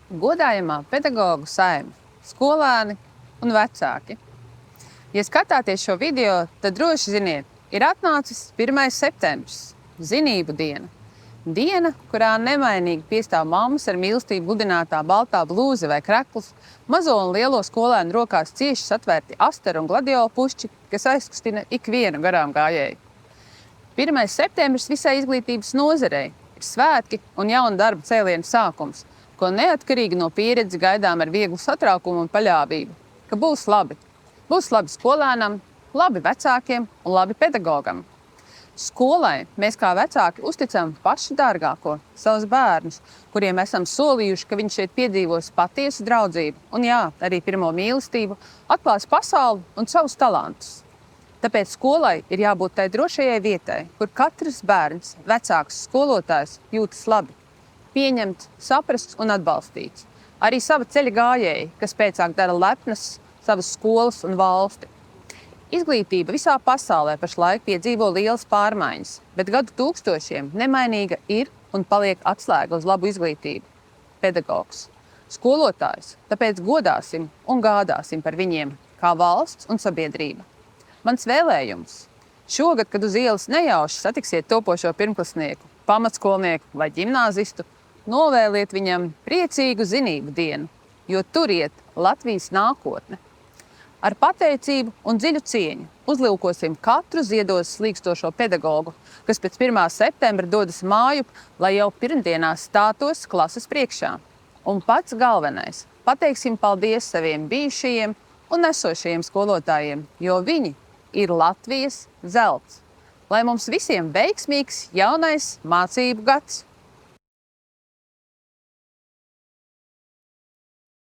Godājamā pedagogu saime, skolēni un vecāki. Ja skatāties šo video, tad droši ziniet, ir atnācis 1. septembris, zinību diena. Diena, kurā nemainīgi piestāv mammas ar mīlestību gludinātā baltā blūze vai krekls, mazo un lielo skolēnu rokās cieši satvērti astaru un gladiola pušķi, kas aizkustina ikvienu garām gājēju. 1. septembris visai izglītības nozarei ir svētki un jauna darba cēliena sākums, ko neatkarīgi no pieredzes gaidām ar vieglu satraukumu un paļāvību, ka būs labi. Būs labi skolēnam, labi vecākiem un labi pedagogam. Skolai mēs kā vecāki uzticam pašu dārgāko, savus bērnus, kuriem esam solījuši, ka viņi šeit piedzīvos patiesu draudzību un arī pirmo mīlestību, atklās pasauli un savus talantus. Tāpēc skolai ir jābūt tai drošajai vietai, kur katrs bērns, vecāks, skolotājs jūtas labi, pieņemts, saprasts un atbalstīts. Arī sava ceļa gājēji, kas pēcāk dara lepnas savas skolas un valsti. Izglītība visā pasaulē pašlaik piedzīvo lielas pārmaiņas, bet gadu tūkstošiem nemainīga ir un paliek atslēga uz labu izglītību – pedagogs, skolotājs, tāpēc godāsim un gādāsim par viņiem kā valsts un sabiedrība. Mans vēlējums – šogad, kad uz ielas nejauši satiksiet topošo pirmklasnieku, pamatskolnieku vai ģimnāzistu, novēliet viņam priecīgu zinību dienu, jo tur iet Latvijas nākotne. Ar pateicību un dziļu cieņu uzlūkosim katru ziedos slīkstošo pedagogu, kas pēc 1. septembra dodas mājup, lai jau pirmdienās stātos klases priekšā. Un pats galvenais – pateiksim paldies saviem bijušajiem un esošajiem skolotājiem, jo viņi ir Latvijas zelts. Lai mums visiem veiksmīgs jaunais mācību gads!